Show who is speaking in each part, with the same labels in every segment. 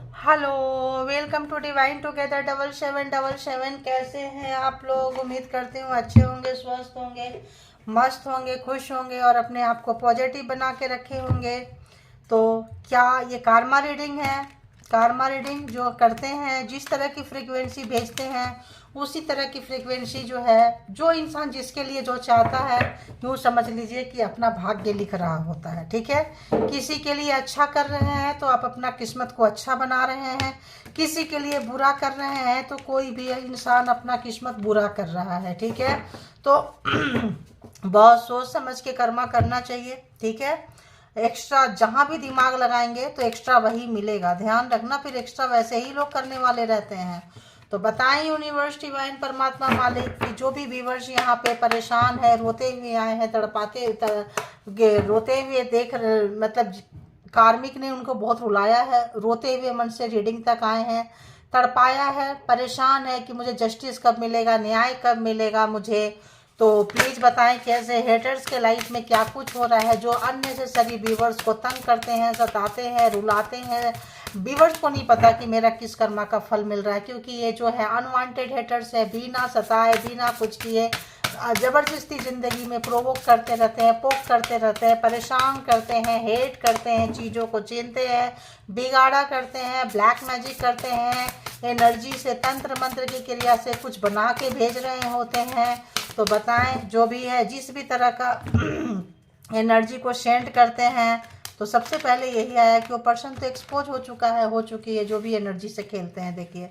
Speaker 1: Hello, welcome to divine together 7777। कैसे हैं आप लोग? उम्मीद करती हूँ अच्छे होंगे, स्वस्थ होंगे, मस्त होंगे, खुश होंगे और अपने आप को पॉजिटिव बना के रखे होंगे। तो क्या ये कार्मा रीडिंग है? कार्मा रीडिंग जो करते हैं, जिस तरह की फ्रीक्वेंसी भेजते हैं उसी तरह की फ्रीक्वेंसी जो है, जो इंसान जिसके लिए जो चाहता है, यूँ समझ लीजिए कि अपना भाग्य लिख रहा होता है। ठीक है, किसी के लिए अच्छा कर रहे हैं तो आप अपना किस्मत को अच्छा बना रहे हैं, किसी के लिए बुरा कर रहे हैं तो कोई भी इंसान अपना किस्मत बुरा कर रहा है। ठीक है, तो बहुत सोच समझ के कर्मा करना चाहिए। ठीक है, एक्स्ट्रा जहाँ भी दिमाग लगाएंगे तो एक्स्ट्रा वही मिलेगा, ध्यान रखना। फिर एक्स्ट्रा वैसे ही लोग करने वाले रहते हैं। तो बताएं यूनिवर्स डिवाइन परमात्मा मालिक कि जो भी व्यूवर्स यहाँ पे परेशान है, रोते हुए आए हैं, रोते हुए मतलब कार्मिक ने उनको बहुत रुलाया है, रोते हुए मन से रीडिंग तक आए हैं, तड़पाया है, परेशान है कि मुझे जस्टिस कब मिलेगा, न्याय कब मिलेगा मुझे। तो प्लीज़ बताएं कैसे हेटर्स के लाइफ में क्या कुछ हो रहा है, जो अननेसेसरी व्यूवर्स को तंग करते हैं, सताते हैं, रुलाते हैं। व्यूवर्स को नहीं पता कि मेरा किस कर्मा का फल मिल रहा है, क्योंकि ये जो है अनवांटेड हेटर्स है, बिना सताए, बिना कुछ किए ज़बरदस्ती ज़िंदगी में प्रोवोक करते रहते हैं, पोक करते रहते हैं, परेशान करते हैं, हेट करते हैं, चीज़ों को छीनते हैं, बिगाड़ा करते हैं, ब्लैक मैजिक करते हैं, एनर्जी से, तंत्र मंत्र की क्रिया से कुछ बना के भेज रहे होते हैं। तो बताएं जो भी है, जिस भी तरह का एनर्जी को सेंड करते हैं, तो सबसे पहले यही आया कि वो पर्सन तो एक्सपोज हो चुका है, हो चुकी है। जो भी एनर्जी से खेलते हैं, देखिए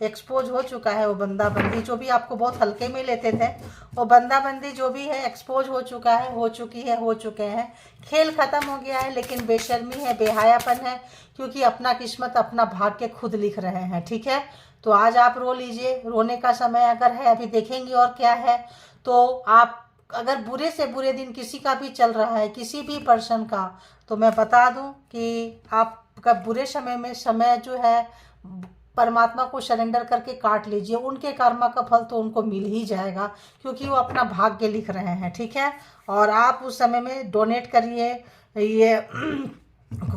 Speaker 1: एक्सपोज हो चुका है। वो बंदा बंदी जो भी आपको बहुत हल्के में लेते थे, वो बंदा बंदी जो भी है एक्सपोज हो चुका है, हो चुकी है, हो चुके हैं। खेल खत्म हो गया है, लेकिन बेशर्मी है, बेहायापन है, क्योंकि अपना किस्मत, अपना भाग्य खुद लिख रहे हैं। ठीक है, तो आज आप रो लीजिए, रोने का समय अगर है, अभी देखेंगे और क्या है। तो आप अगर बुरे से बुरे दिन किसी का भी चल रहा है, किसी भी पर्सन का, तो मैं बता दूं कि आपका बुरे समय में समय जो है परमात्मा को सरेंडर करके काट लीजिए। उनके कर्मा का फल तो उनको मिल ही जाएगा, क्योंकि वो अपना भाग्य लिख रहे हैं। ठीक है, और आप उस समय में डोनेट करिए। ये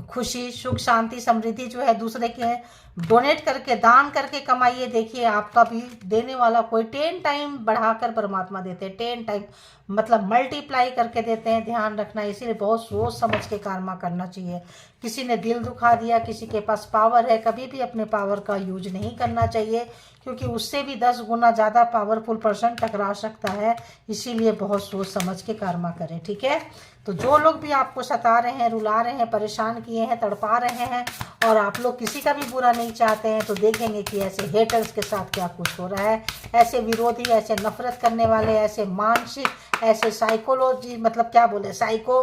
Speaker 1: खुशी, सुख, शांति, समृद्धि जो है दूसरे के है, डोनेट करके, दान करके कमाइए। देखिए आपका भी देने वाला कोई 10 टाइम बढ़ाकर परमात्मा देते हैं, 10 टाइम मतलब मल्टीप्लाई करके देते हैं, ध्यान रखना। इसीलिए बहुत सोच समझ के कर्मा करना चाहिए। किसी ने दिल दुखा दिया, किसी के पास पावर है, कभी भी अपने पावर का यूज नहीं करना चाहिए, क्योंकि उससे भी 10 गुना ज़्यादा पावरफुल पर्सन टकरा सकता है। इसीलिए बहुत सोच समझ के कर्मा करें। ठीक है, तो जो लोग भी आपको सता रहे हैं, रुला रहे हैं, परेशान किए हैं, तड़पा रहे हैं, और आप लोग किसी का भी बुरा नहीं चाहते हैं, तो देखेंगे कि ऐसे हेटर्स के साथ क्या कुछ हो रहा है। ऐसे विरोधी, ऐसे नफरत करने वाले, ऐसे मानसिक, ऐसे साइकोलॉजी मतलब क्या बोले, साइको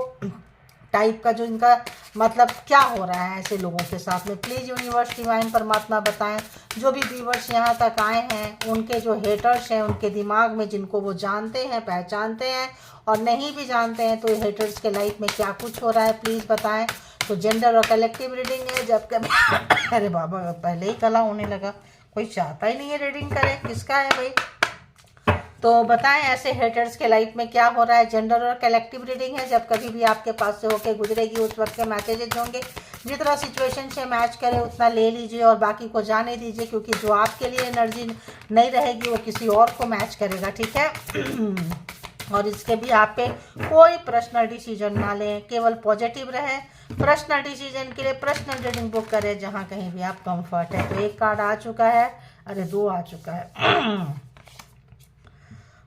Speaker 1: टाइप का जो इनका मतलब क्या हो रहा है ऐसे लोगों के साथ में। प्लीज़ यूनिवर्स डिवाइन परमात्मा बताएं, जो भी व्यूवर्स यहाँ तक आए हैं, उनके जो हेटर्स हैं, उनके दिमाग में, जिनको वो जानते हैं, पहचानते हैं, और नहीं भी जानते हैं, तो हेटर्स के लाइफ में क्या कुछ हो रहा है, प्लीज़ बताएं। तो जेंडर और कलेक्टिव रीडिंग है, जब कभी अरे बाबा, पहले ही कला होने लगा, कोई चाहता ही नहीं है रीडिंग करे, किसका है भाई। तो बताएं ऐसे हेटर्स के लाइफ में क्या हो रहा है। जेंडर और कलेक्टिव रीडिंग है, जब कभी भी आपके पास से होके गुजरेगी उस वक्त के मैसेजेज होंगे, जितना सिचुएशन से मैच करे उतना ले लीजिए और बाकी को जाने दीजिए, क्योंकि जो आपके लिए एनर्जी नहीं रहेगी वो किसी और को मैच करेगा। ठीक है और इसके भी आप पे कोई पर्सनल डिसीजन ना लें, केवल पॉजिटिव रहे। पर्सनल डिसीजन के लिए पर्सनल रीडिंग बुक करें, जहाँ कहीं भी आप कंफर्ट है। तो एक कार्ड आ चुका है, अरे 2 आ चुका है।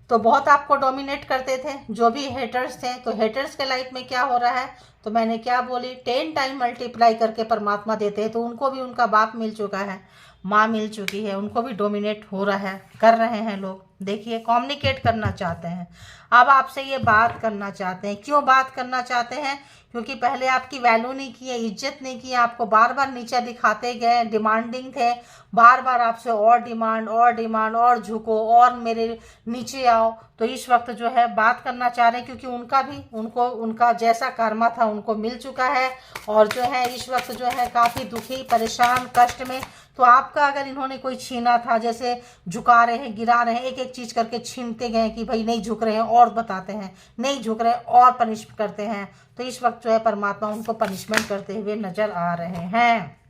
Speaker 1: तो बहुत आपको डोमिनेट करते थे जो भी हेटर्स थे, तो हेटर्स के लाइफ में क्या हो रहा है, तो मैंने क्या बोली, 10 टाइम मल्टीप्लाई करके परमात्मा देते हैं। तो उनको भी उनका बाप मिल चुका है, माँ मिल चुकी है, उनको भी डोमिनेट हो रहा है, कर रहे हैं लोग। देखिए कम्युनिकेट करना चाहते हैं, अब आपसे ये बात करना चाहते हैं। क्यों बात करना चाहते हैं? क्योंकि पहले आपकी वैल्यू नहीं की है, इज्जत नहीं की है, आपको बार बार नीचे दिखाते गए, डिमांडिंग थे, बार बार आपसे और डिमांड, और डिमांड, और झुको, और मेरे नीचे आओ। तो इस वक्त जो है बात करना चाह रहे हैं, क्योंकि उनका भी, उनको उनका जैसा कर्मा था उनको मिल चुका है, और जो है इस वक्त जो है काफ़ी दुखी, परेशान, कष्ट में। तो आपका अगर इन्होंने कोई छीना था, जैसे झुका रहे हैं, गिरा रहे हैं, एक एक चीज़ करके छीनते गए कि भाई नहीं झुक रहे हैं, और बताते हैं नहीं झुक रहे, और पनिश करते हैं। तो इस वक्त जो है परमात्मा उनको पनिशमेंट करते हुए नजर आ रहे हैं।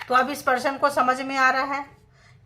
Speaker 1: तो अब इस पर्सन को समझ में आ रहा है,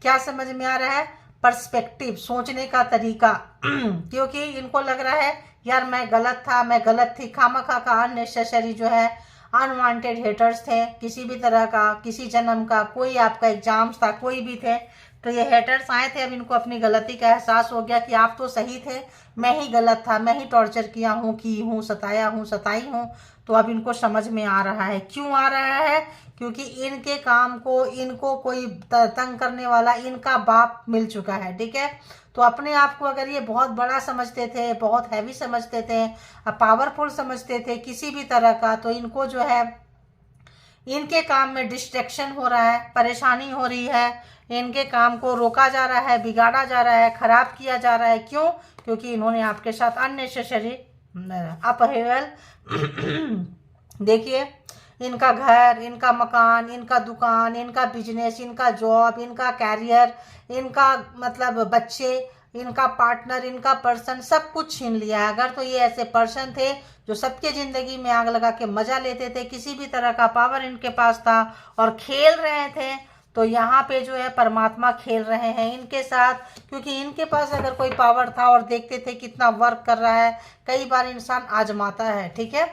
Speaker 1: क्या समझ में आ रहा है? पर्सपेक्टिव, सोचने का तरीका। क्योंकि इनको लग रहा है यार मैं गलत था, मैं गलत थी, खामखा का अननेसेसरी जो है अनवांटेड हेटर्स थे, किसी भी तरह का, किसी जन्म का, कोई आपका एग्जाम्स था, कोई भी थे, तो ये हेटर्स आए थे। अब इनको अपनी गलती का एहसास हो गया कि आप तो सही थे, मैं ही गलत था, मैं ही टॉर्चर किया हूँ, की हूँ, सताया हूँ, सताई हूँ। तो अब इनको समझ में आ रहा है। क्यों आ रहा है? क्योंकि इनके काम को, इनको कोई तंग करने वाला इनका बाप मिल चुका है। ठीक है, तो अपने आप को अगर ये बहुत बड़ा समझते थे, बहुत हैवी समझते थे, पावरफुल समझते थे किसी भी तरह का, तो इनको जो है इनके काम में डिस्ट्रैक्शन हो रहा है, परेशानी हो रही है, इनके काम को रोका जा रहा है, बिगाड़ा जा रहा है, खराब किया जा रहा है। क्यों? क्योंकि इन्होंने आपके साथ अननेसेसरी अपहेवल देखिए, इनका घर, इनका मकान, इनका दुकान, इनका बिजनेस, इनका जॉब, इनका कैरियर, इनका मतलब बच्चे, इनका पार्टनर, इनका पर्सन, सब कुछ छीन लिया है। अगर तो ये ऐसे पर्सन थे जो सबके ज़िंदगी में आग लगा के मज़ा लेते थे, किसी भी तरह का पावर इनके पास था और खेल रहे थे, तो यहाँ पे जो है परमात्मा खेल रहे हैं इनके साथ। क्योंकि इनके पास अगर कोई पावर था और देखते थे कितना वर्क कर रहा है, कई बार इंसान आजमाता है, ठीक है,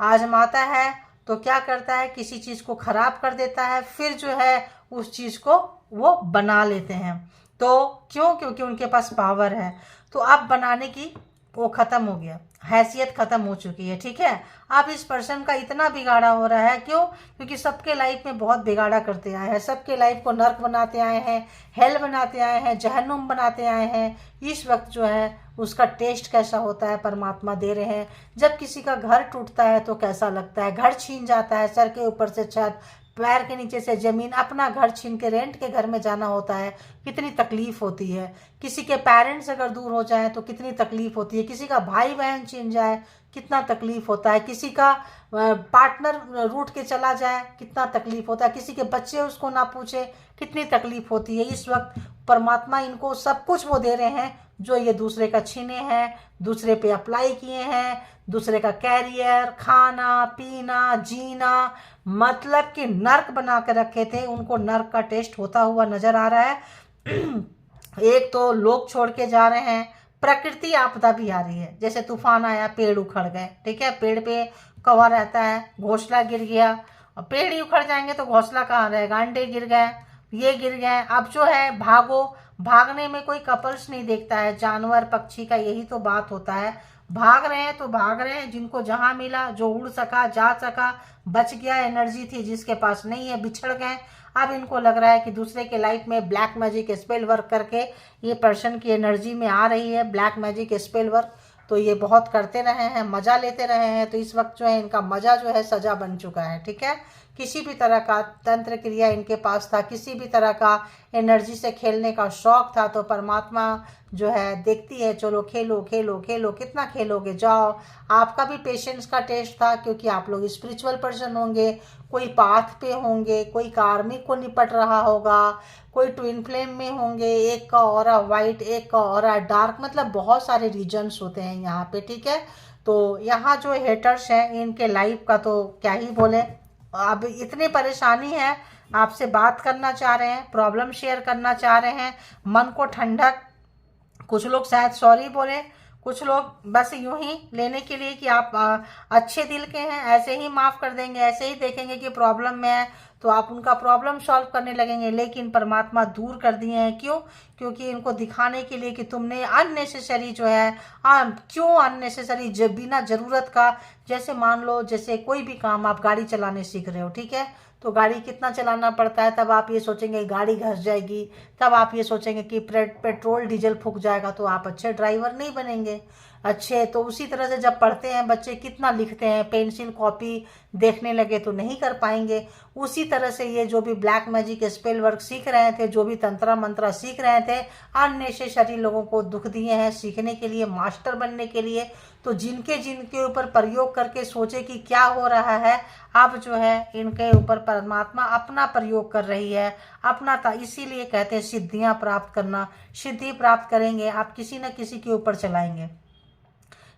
Speaker 1: आजमाता है तो क्या करता है, किसी चीज़ को ख़राब कर देता है, फिर जो है उस चीज़ को वो बना लेते हैं। तो क्यों? क्योंकि उनके पास पावर है। तो अब बनाने की वो ख़त्म हो गया, हैसियत ख़त्म हो चुकी है। ठीक है, अब इस पर्सन का इतना बिगाड़ा हो रहा है। क्यों? क्योंकि सबके लाइफ में बहुत बिगाड़ा करते आए हैं, सबके लाइफ को नर्क बनाते आए हैं, हेल बनाते आए हैं, जहन्नुम बनाते आए हैं। इस वक्त जो है उसका टेस्ट कैसा होता है परमात्मा दे रहे हैं। जब किसी का घर टूटता है तो कैसा लगता है, घर छीन जाता है, सर के ऊपर से छत, पैर के नीचे से जमीन, अपना घर छीन के रेंट के घर में जाना होता है, कितनी तकलीफ होती है। किसी के पेरेंट्स अगर दूर हो जाए तो कितनी तकलीफ होती है, किसी का भाई बहन छीन जाए कितना तकलीफ होता है, किसी का पार्टनर रूठ के चला जाए कितना तकलीफ होता है, किसी के बच्चे उसको ना पूछे कितनी तकलीफ होती है। इस वक्त परमात्मा इनको सब कुछ वो दे रहे हैं जो ये दूसरे का छीने हैं, दूसरे पे अप्लाई किए हैं, दूसरे का कैरियर, खाना पीना, जीना, मतलब कि नर्क बना के रखे थे, उनको नर्क का टेस्ट होता हुआ नजर आ रहा है। एक तो लोग छोड़ के जा रहे हैं, प्रकृति आपदा भी आ रही है, जैसे तूफान आया, पेड़ उखड़ गए। ठीक है, पेड़ पे कौवा रहता है, घोंसला गिर गया, और पेड़ ही उखड़ जाएंगे तो घोंसला कहाँ रहेगा, अंडे गिर गए, ये गिर गए। अब जो है भागो, भागने में कोई कपल्स नहीं देखता है, जानवर पक्षी का यही तो बात होता है। भाग रहे हैं तो भाग रहे हैं, जिनको जहां मिला, जो उड़ सका, जा सका, बच गया, एनर्जी थी जिसके पास नहीं है बिछड़ गए। अब इनको लग रहा है कि दूसरे के लाइफ में ब्लैक मैजिक स्पेल वर्क करके ये पर्सन की एनर्जी में आ रही है, ब्लैक मैजिक स्पेल वर्क, तो ये बहुत करते रहे हैं, मज़ा लेते रहे हैं। तो इस वक्त जो है इनका मज़ा जो है सजा बन चुका है। ठीक है, किसी भी तरह का तंत्र क्रिया इनके पास था, किसी भी तरह का एनर्जी से खेलने का शौक था, तो परमात्मा जो है देखती है, चलो खेलो खेलो खेलो, कितना खेलोगे, जाओ। आपका भी पेशेंस का टेस्ट था, क्योंकि आप लोग स्पिरिचुअल पर्सन होंगे, कोई पाथ पे होंगे, कोई कार्मिक को निपट रहा होगा, कोई ट्विन फ्लेम में होंगे, एक का ऑरा वाइट, एक का ऑरा डार्क, मतलब बहुत सारे रीजन्स होते हैं यहाँ पे। ठीक है, तो यहाँ जो हेटर्स हैं इनके लाइफ का तो क्या ही बोले। अब इतनी परेशानी है, आपसे बात करना चाह रहे हैं, प्रॉब्लम शेयर करना चाह रहे हैं, मन को ठंडक, कुछ लोग शायद सॉरी बोले, कुछ लोग बस यूं ही लेने के लिए कि आप अच्छे दिल के हैं, ऐसे ही माफ़ कर देंगे, ऐसे ही देखेंगे कि प्रॉब्लम में है तो आप उनका प्रॉब्लम सॉल्व करने लगेंगे। लेकिन परमात्मा दूर कर दिए हैं। क्यों? क्योंकि इनको दिखाने के लिए कि तुमने अननेसेसरी जो है, क्यों अननेसेसरी, बिना ज़रूरत का, जैसे मान लो जैसे कोई भी काम, आप गाड़ी चलाने सीख रहे हो, ठीक है, तो गाड़ी कितना चलाना पड़ता है, तब आप ये सोचेंगे गाड़ी घस जाएगी, तब आप ये सोचेंगे कि पेट्रोल डीजल फूक जाएगा, तो आप अच्छे ड्राइवर नहीं बनेंगे। अच्छे तो उसी तरह से जब पढ़ते हैं बच्चे, कितना लिखते हैं, पेंसिल कॉपी देखने लगे तो नहीं कर पाएंगे। उसी तरह से ये जो भी ब्लैक मैजिक स्पेल वर्क सीख रहे थे, जो भी तंत्रा मंत्रा सीख रहे थे, अननेसेसरी लोगों को दुख दिए हैं सीखने के लिए, मास्टर बनने के लिए। तो जिनके जिनके ऊपर प्रयोग करके सोचे कि क्या हो रहा है, अब जो है इनके ऊपर परमात्मा अपना प्रयोग कर रही है, अपना था। इसीलिए कहते हैं सिद्धियां प्राप्त करना, सिद्धि प्राप्त करेंगे आप किसी न किसी के ऊपर चलाएंगे।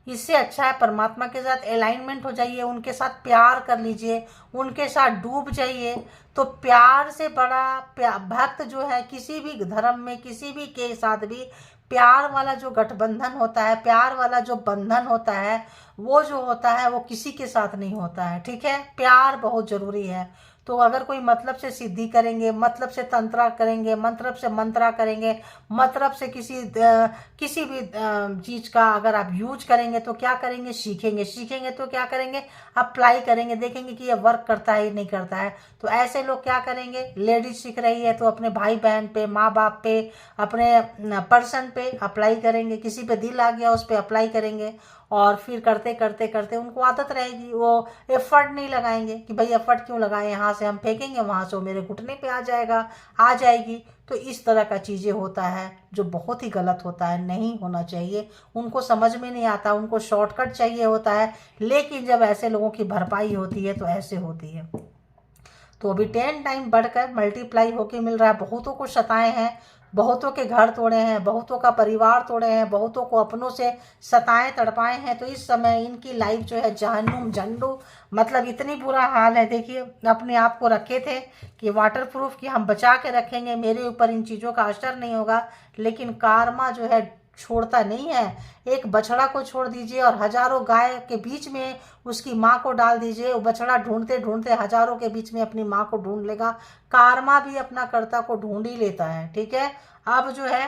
Speaker 1: इससे अच्छा है परमात्मा के साथ अलाइनमेंट हो जाइए, उनके साथ प्यार कर लीजिए, उनके साथ डूब जाइए। तो प्यार से बड़ा भक्त जो है किसी भी धर्म में किसी भी के साथ भी प्यार वाला जो गठबंधन होता है, प्यार वाला जो बंधन होता है, वो जो होता है वो किसी के साथ नहीं होता है। ठीक है, प्यार बहुत जरूरी है। तो अगर कोई मतलब से सिद्धि करेंगे, मतलब से तंत्रा करेंगे, मतलब से मंत्रा करेंगे, मतलब से किसी भी चीज का अगर आप यूज करेंगे तो क्या करेंगे, सीखेंगे, सीखेंगे तो क्या करेंगे, अप्लाई करेंगे, देखेंगे कि ये वर्क करता है नहीं करता है। तो ऐसे लोग क्या करेंगे, लेडीज सीख रही है तो अपने भाई बहन पे, माँ बाप पे, अपने पर्सन पे अप्लाई करेंगे, किसी पे दिल आ गया उस पे अप्लाई करेंगे, और फिर करते करते करते उनको आदत रहेगी, वो एफर्ट नहीं लगाएंगे कि भाई एफर्ट क्यों लगाएं, यहाँ से हम फेंकेंगे वहाँ से वो मेरे घुटने पे आ जाएगी। तो इस तरह का चीज़ें होता है जो बहुत ही गलत होता है, नहीं होना चाहिए। उनको समझ में नहीं आता, उनको शॉर्टकट चाहिए होता है, लेकिन जब ऐसे लोगों की भरपाई होती है तो ऐसे होती है। तो अभी 10 टाइम बढ़कर मल्टीप्लाई होके मिल रहा है। बहुतों को सताए हैं, बहुतों के घर तोड़े हैं, बहुतों का परिवार तोड़े हैं, बहुतों को अपनों से सताए तड़पाए हैं। तो इस समय इनकी लाइफ जो है जहन्नुम झंडू, मतलब इतनी बुरा हाल है। देखिए, अपने आप को रखे थे कि वाटर प्रूफ कि हम बचा के रखेंगे, मेरे ऊपर इन चीज़ों का असर नहीं होगा, लेकिन कार्मा जो है छोड़ता नहीं है। एक बछड़ा को छोड़ दीजिए और हजारों गाय के बीच में उसकी माँ को डाल दीजिए, वो बछड़ा ढूंढते ढूंढते हजारों के बीच में अपनी माँ को ढूंढ लेगा। कार्मा भी अपना कर्ता को ढूंढ ही लेता है। ठीक है, अब जो है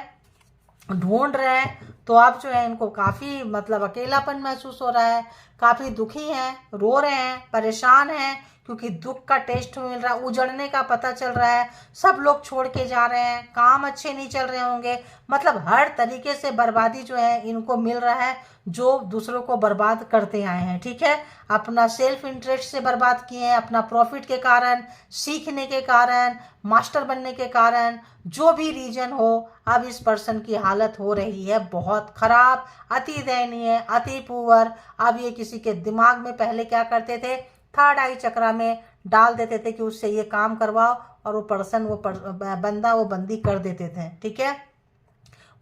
Speaker 1: ढूंढ रहे हैं तो अब जो है इनको काफ़ी मतलब अकेलापन महसूस हो रहा है, काफ़ी दुखी हैं, रो रहे हैं, परेशान हैं, क्योंकि दुख का टेस्ट मिल रहा है, उजड़ने का पता चल रहा है, सब लोग छोड़ के जा रहे हैं, काम अच्छे नहीं चल रहे होंगे, मतलब हर तरीके से बर्बादी जो है इनको मिल रहा है, जो दूसरों को बर्बाद करते आए हैं। ठीक है, अपना सेल्फ इंटरेस्ट से बर्बाद किए हैं, अपना प्रॉफिट के कारण, सीखने के कारण, मास्टर बनने के कारण, जो भी रीजन हो, अब इस पर्सन की हालत हो रही है बहुत खराब, अति दयनीय, अति पुअर। अब ये किसी के दिमाग में पहले क्या करते थे, थर्ड आई चक्रा में डाल देते थे कि उससे ये काम करवाओ, और वो पर्सन बंदा वो बंदी कर देते थे। ठीक है,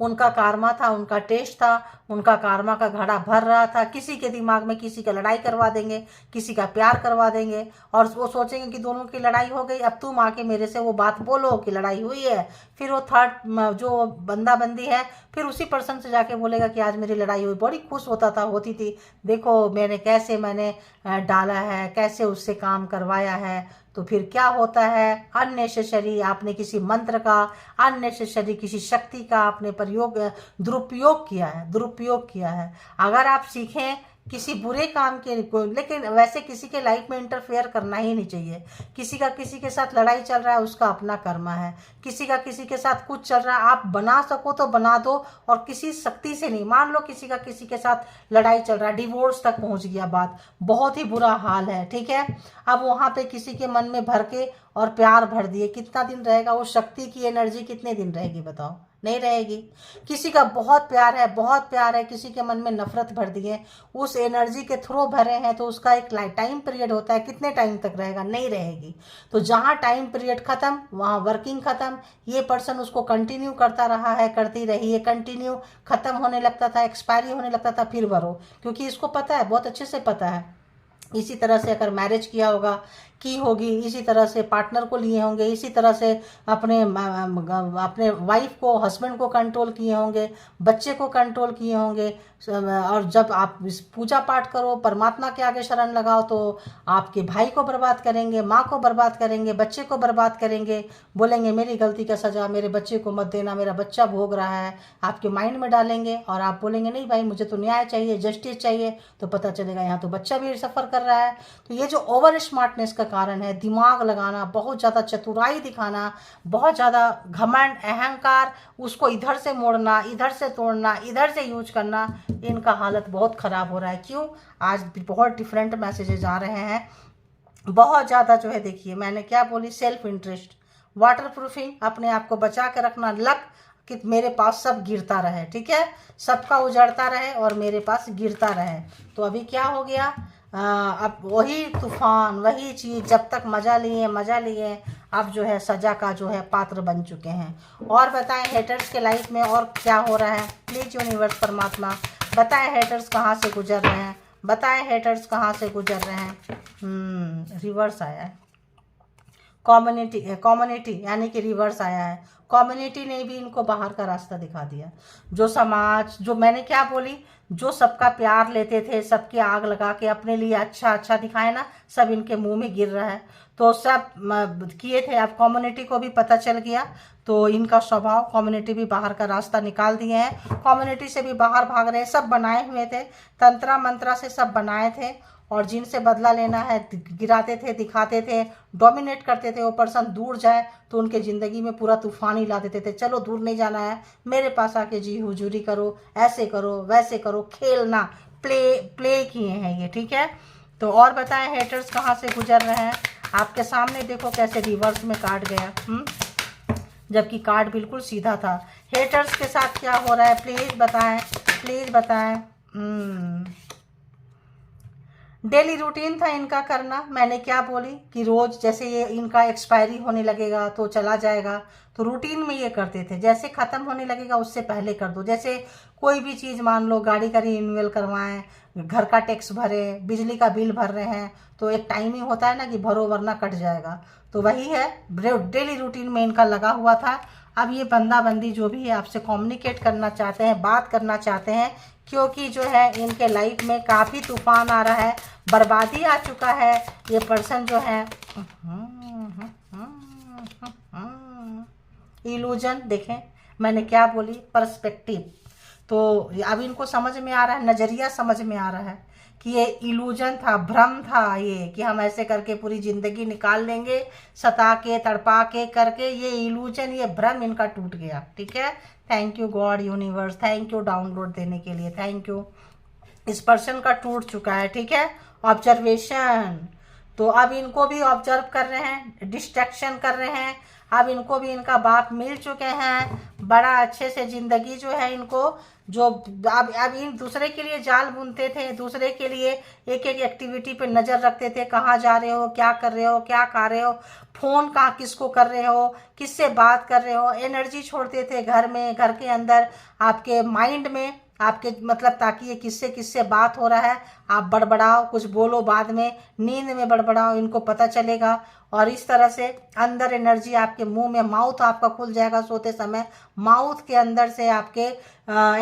Speaker 1: उनका कार्मा था, उनका टेस्ट था, उनका कार्मा का घड़ा भर रहा था। किसी के दिमाग में किसी का लड़ाई करवा देंगे, किसी का प्यार करवा देंगे, और वो सोचेंगे कि दोनों की लड़ाई हो गई, अब तुम आके मेरे से वो बात बोलो कि लड़ाई हुई है। फिर वो थर्ड जो बंदा बंदी है फिर उसी पर्सन से जाके बोलेगा कि आज मेरी लड़ाई हुई, बड़ी खुश होती थी, देखो मैंने डाला है, कैसे उससे काम करवाया है। तो फिर क्या होता है, अननेसेसरी आपने किसी मंत्र का, अननेसेसरी किसी शक्ति का आपने दुरुपयोग किया है। अगर आप सीखें किसी बुरे काम के को, लेकिन वैसे किसी के लाइफ में इंटरफेयर करना ही नहीं चाहिए। किसी का किसी के साथ लड़ाई चल रहा है, उसका अपना कर्मा है। किसी का किसी के साथ कुछ चल रहा है, आप बना सको तो बना दो, और किसी शक्ति से नहीं। मान लो किसी का किसी के साथ लड़ाई चल रहा है, डिवोर्स तक पहुंच गया बात, बहुत ही बुरा हाल है। ठीक है, अब वहां पे किसी के मन में भर के और प्यार भर दिए, कितना दिन रहेगा वो शक्ति की एनर्जी, कितने दिन रहेगी बताओ, नहीं रहेगी। किसी का बहुत प्यार है, किसी के मन में नफरत भर दी है, उस एनर्जी के थ्रू भरे हैं, तो उसका एक टाइम पीरियड होता है, कितने टाइम तक रहेगा, नहीं रहेगी। तो जहाँ टाइम पीरियड खत्म वहाँ वर्किंग खत्म। ये पर्सन उसको कंटिन्यू करता रहा है, करती रही है, कंटिन्यू, खत्म होने लगता था, एक्सपायरी होने लगता था, फिर भरो, क्योंकि इसको पता है, बहुत अच्छे से पता है। इसी तरह से अगर मैरिज किया होगा की होगी, इसी तरह से पार्टनर को लिए होंगे, इसी तरह से अपने वाइफ को, हस्बैंड को कंट्रोल किए होंगे, बच्चे को कंट्रोल किए होंगे। और जब आप पूजा पाठ करो, परमात्मा के आगे शरण लगाओ, तो आपके भाई को बर्बाद करेंगे, माँ को बर्बाद करेंगे, बच्चे को बर्बाद करेंगे, बोलेंगे मेरी गलती का सजा मेरे बच्चे को मत देना, मेरा बच्चा भोग रहा है, आपके माइंड में डालेंगे। और आप बोलेंगे नहीं भाई, मुझे तो न्याय चाहिए, जस्टिस चाहिए, तो पता चलेगा यहाँ तो बच्चा भी सफ़र कर रहा है। तो ये जो ओवर स्मार्टनेस का कारण है, दिमाग लगाना, बहुत ज़्यादा चतुराई दिखाना, बहुत ज़्यादा घमंड, अहंकार, उसको इधर से मोड़ना, इधर से तोड़ना, इधर से यूज करना, इनका हालत बहुत ख़राब हो रहा है। क्यों? आज बहुत डिफरेंट मैसेजेस आ रहे हैं, बहुत ज़्यादा जो है। देखिए मैंने क्या बोली, सेल्फ इंटरेस्ट, वाटर प्रूफिंग, अपने आप को बचा के रखना, लक कि मेरे पास सब गिरता रहे। ठीक है, सबका उजड़ता रहे और मेरे पास गिरता रहे। तो अभी क्या हो गया, अब वही तूफान, वही चीज़, जब तक मज़ा लिए अब जो है सज़ा का जो है पात्र बन चुके हैं। और बताएं हेटर्स के लाइफ में और क्या हो रहा है, प्लीज़ यूनिवर्स परमात्मा बताएं हेटर्स कहाँ से गुजर रहे हैं, बताएं हेटर्स कहाँ से गुजर रहे हैं। रिवर्स आया है, कम्युनिटी यानी कि रिवर्स आया है। कम्युनिटी ने भी इनको बाहर का रास्ता दिखा दिया। जो समाज, जो मैंने क्या बोली, जो सबका प्यार लेते थे, सबकी आग लगा के अपने लिए अच्छा अच्छा दिखाए ना, सब इनके मुंह में गिर रहा है। तो सब किए थे, अब कम्युनिटी को भी पता चल गया, तो इनका स्वभाव, कम्युनिटी भी बाहर का रास्ता निकाल दिए हैं, कम्युनिटी से भी बाहर भाग रहे हैं। सब बनाए हुए थे, तंत्रा मंत्रा से सब बनाए थे, और जिनसे बदला लेना है गिराते थे, दिखाते थे, डोमिनेट करते थे। वो पर्सन दूर जाए तो उनके ज़िंदगी में पूरा तूफान ही ला देते थे। चलो दूर नहीं जाना है, मेरे पास आके जी हुजूरी करो, ऐसे करो वैसे करो, खेलना, प्ले किए हैं ये, ठीक है। तो और बताएं हेटर्स कहाँ से गुजर रहे हैं। आपके सामने देखो कैसे रिवर्स में काट गया, जबकि कार्ड बिल्कुल सीधा था। हेटर्स के साथ क्या हो रहा है, प्लीज़ बताएं, प्लीज़ बताएं। डेली रूटीन था इनका करना। मैंने क्या बोली कि रोज़ जैसे ये इनका एक्सपायरी होने लगेगा तो चला जाएगा, तो रूटीन में ये करते थे, जैसे ख़त्म होने लगेगा उससे पहले कर दो। जैसे कोई भी चीज़, मान लो गाड़ी का रिन्यूअल करवाएं, घर का टैक्स भरें, बिजली का बिल भर रहे हैं, तो एक टाइमिंग होता है ना कि भरो वरना कट जाएगा, तो वही है, डेली रूटीन में इनका लगा हुआ था। अब ये बंदा बंदी जो भी है आपसे कम्युनिकेट करना चाहते हैं, बात करना चाहते हैं, क्योंकि जो है इनके लाइफ में काफ़ी तूफान आ रहा है, बर्बादी आ चुका है। ये पर्सन जो है इल्यूजन, देखें मैंने क्या बोली, पर्सपेक्टिव। तो अब इनको समझ में आ रहा है, नज़रिया समझ में आ रहा है कि ये इल्यूजन था, भ्रम था ये, कि हम ऐसे करके पूरी ज़िंदगी निकाल लेंगे, सता के तड़पा के करके। ये इल्यूजन, ये भ्रम इनका टूट गया, ठीक है। Thank you God universe, thank you download देने के लिए, थैंक यू। इस पर्सन का टूट चुका है, ठीक है। ऑब्जर्वेशन, तो अब इनको भी ऑब्जर्व कर रहे हैं, डिस्ट्रैक्शन कर रहे हैं। अब इनको भी इनका बाप मिल चुके हैं, बड़ा अच्छे से ज़िंदगी जो है इनको, जो अब इन दूसरे के लिए जाल बुनते थे, दूसरे के लिए एक एक एक्टिविटी पे नज़र रखते थे, कहाँ जा रहे हो, क्या कर रहे हो, क्या खा रहे हो, फ़ोन कहाँ किसको कर रहे हो, किससे बात कर रहे हो, एनर्जी छोड़ते थे घर में, घर के अंदर, आपके माइंड में, आपके मतलब, ताकि ये किससे किससे बात हो रहा है, आप बड़बड़ाओ, कुछ बोलो, बाद में नींद में बड़बड़ाओ, इनको पता चलेगा। और इस तरह से अंदर एनर्जी आपके मुंह में, माउथ आपका खुल जाएगा सोते समय, माउथ के अंदर से आपके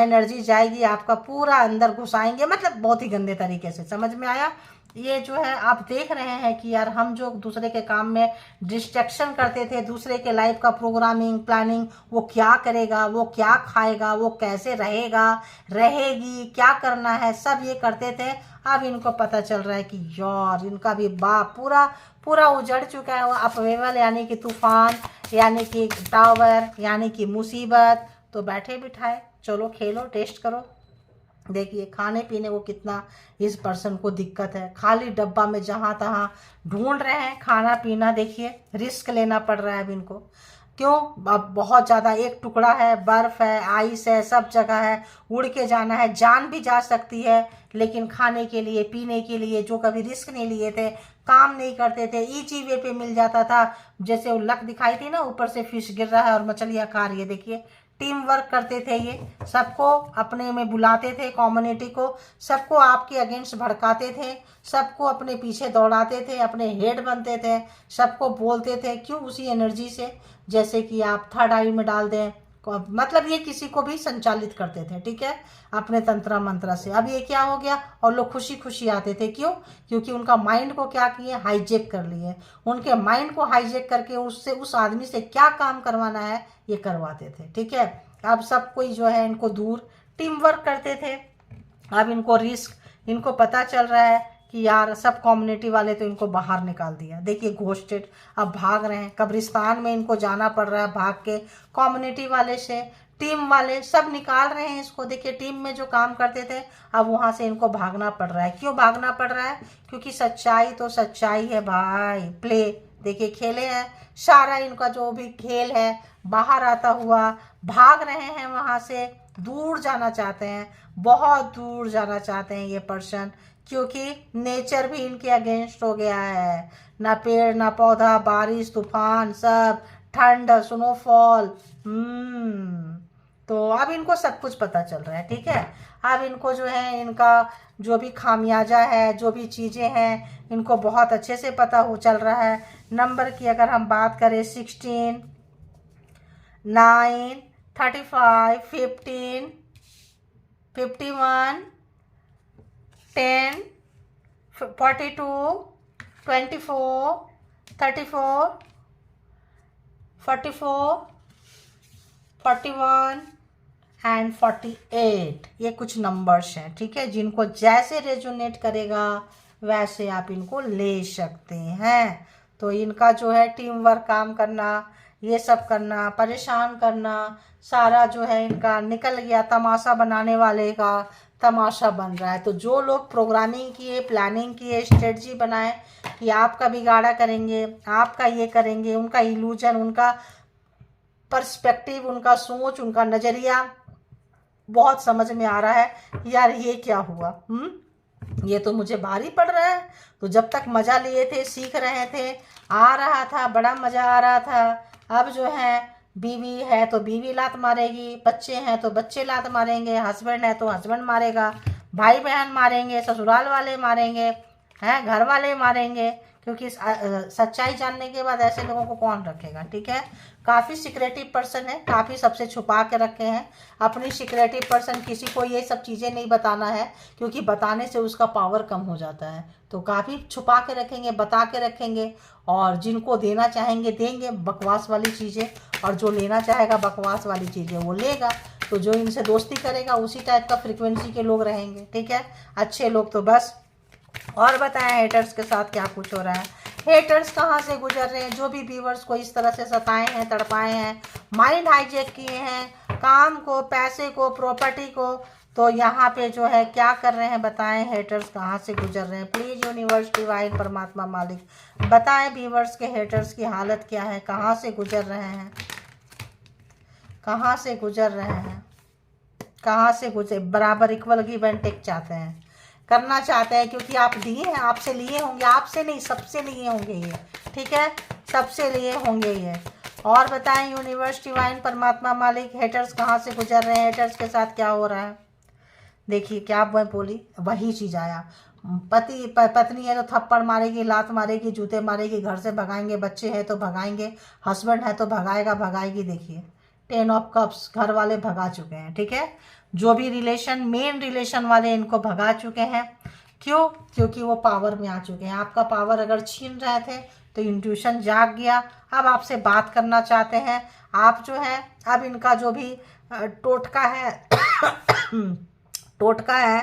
Speaker 1: एनर्जी जाएगी, आपका पूरा अंदर घुसाएंगे, मतलब बहुत ही गंदे तरीके से। समझ में आया। ये जो है आप देख रहे हैं कि यार हम जो दूसरे के काम में डिस्ट्रैक्शन करते थे, दूसरे के लाइफ का प्रोग्रामिंग प्लानिंग, वो क्या करेगा, वो क्या खाएगा, वो कैसे रहेगा, रहेगी, क्या करना है, सब ये करते थे। अब इनको पता चल रहा है कि यार इनका भी बाप पूरा पूरा उजड़ चुका है। वो अपवेवल यानी कि तूफान, यानी कि टावर, यानी कि मुसीबत। तो बैठे बिठाए, चलो खेलो, टेस्ट करो। देखिए खाने पीने को कितना इस पर्सन को दिक्कत है, खाली डब्बा में जहाँ तहाँ ढूंढ रहे हैं खाना पीना। देखिए रिस्क लेना पड़ रहा है अब इनको, क्यों, अब बहुत ज़्यादा, एक टुकड़ा है, बर्फ़ है, आइस है, सब जगह है, उड़ के जाना है, जान भी जा सकती है, लेकिन खाने के लिए, पीने के लिए जो कभी रिस्क नहीं लिए थे, काम नहीं करते थे, ईजी वे पे मिल जाता था। जैसे वो लक दिखाई थी ना, ऊपर से फिश गिर रहा है और मछलियाँ खा रही है। देखिए टीम वर्क करते थे ये, सबको अपने में बुलाते थे, कम्युनिटी को, सबको आपके अगेंस्ट भड़काते थे, सबको अपने पीछे दौड़ाते थे, अपने हेड बनते थे, सबको बोलते थे। क्यों, उसी एनर्जी से, जैसे कि आप थर्ड आई में डाल दें, मतलब ये किसी को भी संचालित करते थे, ठीक है, अपने तंत्र मंत्र से। अब ये क्या हो गया, और लोग खुशी खुशी आते थे। क्यों, क्योंकि उनका माइंड को क्या किए, हाईजेक कर लिए। उनके माइंड को हाईजेक करके उससे, उस आदमी से क्या काम करवाना है ये करवाते थे, ठीक है। अब सब कोई जो है इनको दूर, टीम वर्क करते थे। अब इनको रिस्क, इनको पता चल रहा है कि यार सब कम्युनिटी वाले तो इनको बाहर निकाल दिया। देखिए घोस्टेड, अब भाग रहे हैं, कब्रिस्तान में इनको जाना पड़ रहा है भाग के, कम्युनिटी वाले से, टीम वाले सब निकाल रहे हैं इसको। देखिए टीम में जो काम करते थे, अब वहाँ से इनको भागना पड़ रहा है। क्यों भागना पड़ रहा है, क्योंकि सच्चाई तो सच्चाई है भाई। प्ले, देखिए खेले हैं, सारा इनका जो भी खेल है बाहर आता हुआ, भाग रहे हैं वहाँ से, दूर जाना चाहते हैं, बहुत दूर जाना चाहते हैं ये पर्सन, क्योंकि नेचर भी इनके अगेंस्ट हो गया है। ना पेड़ ना पौधा, बारिश तूफान, सब ठंड, स्नोफॉल। तो अब इनको सब कुछ पता चल रहा है, ठीक है। अब इनको जो है इनका जो भी खामियाजा है, जो भी चीज़ें हैं, इनको बहुत अच्छे से पता हो चल रहा है। नंबर की अगर हम बात करें 16, 9, 35, 15, 51, 10, 42, 24, 34, 44, 41 एंड 48, ये कुछ नंबर्स हैं, ठीक है, जिनको जैसे रेजोनेट करेगा वैसे आप इनको ले सकते हैं। तो इनका जो है टीम वर्क काम करना, ये सब करना, परेशान करना, सारा जो है इनका निकल गया, तमाशा बनाने वाले का तमाशा बन रहा है। तो जो लोग प्रोग्रामिंग किए, प्लानिंग किए, स्ट्रेटजी बनाए कि आपका बिगाड़ा करेंगे, आपका ये करेंगे, उनका इल्यूजन, उनका पर्सपेक्टिव, उनका सोच, उनका नज़रिया बहुत समझ में आ रहा है। यार ये क्या हुआ, ये तो मुझे भारी पड़ रहा है। तो जब तक मज़ा लिए थे, सीख रहे थे, आ रहा था, बड़ा मज़ा आ रहा था, अब जो है बीवी है तो बीवी लात मारेगी, बच्चे हैं तो बच्चे लात मारेंगे, हस्बैंड है तो हस्बैंड मारेगा, भाई बहन मारेंगे, ससुराल वाले मारेंगे, हैं घर वाले मारेंगे, क्योंकि सच्चाई जानने के बाद ऐसे लोगों को कौन रखेगा, ठीक है। काफ़ी सिक्रेटिव पर्सन है, काफ़ी सबसे छुपा के रखे हैं अपनी सिक्रेटिव पर्सन। किसी को ये सब चीज़ें नहीं बताना है, क्योंकि बताने से उसका पावर कम हो जाता है। तो काफ़ी छुपा के रखेंगे, बता के रखेंगे, और जिनको देना चाहेंगे देंगे बकवास वाली चीज़ें, और जो लेना चाहेगा बकवास वाली चीज़ें वो लेगा। तो जो इनसे दोस्ती करेगा उसी टाइप का फ्रिक्वेंसी के लोग रहेंगे, ठीक है, अच्छे लोग तो बस। और बताएं हेटर्स के साथ क्या कुछ हो रहा है, हेटर्स कहाँ से गुजर रहे हैं, जो भी व्यूवर्स को इस तरह से सताए हैं, तड़पाए हैं, माइंड हाईजैक किए हैं, काम को, पैसे को, प्रॉपर्टी को, तो यहाँ पे जो है क्या कर रहे हैं बताएं, हेटर्स कहाँ से गुजर रहे हैं। प्लीज़ यूनिवर्स डिवाइन परमात्मा मालिक बताएं व्यूवर्स के हेटर्स की हालत क्या है, कहाँ से गुजर रहे हैं, कहाँ से गुजर रहे हैं, कहाँ से गुजरे। बराबर इक्वल गिव एंड टेक चाहते हैं, करना चाहते हैं, क्योंकि आप दिए हैं, आपसे लिए होंगे, आपसे नहीं सबसे लिए होंगे ये, ठीक है, सबसे लिए होंगे ये। और बताएं यूनिवर्स डिवाइन परमात्मा मालिक हेटर्स कहाँ से गुजर रहे हैं, हेटर्स के साथ क्या हो रहा है। देखिए क्या मैं बोली, वही चीज़ आया। पत्नी है तो थप्पड़ मारेगी, लात मारेगी, जूते मारेगी, घर से भगाएंगे, बच्चे हैं तो भगाएंगे, हस्बैंड है तो भगाएगा, भगाएगी। देखिए 10 ऑफ कप्स, घर वाले भगा चुके हैं, ठीक है, जो भी रिलेशन, मेन रिलेशन वाले इनको भगा चुके हैं। क्यों? क्योंकि वो पावर में आ चुके हैं। आपका पावर अगर छीन रहे थे तो इंट्यूशन जाग गया, अब आपसे बात करना चाहते हैं। आप जो है अब इनका जो भी टोटका है टोटका है,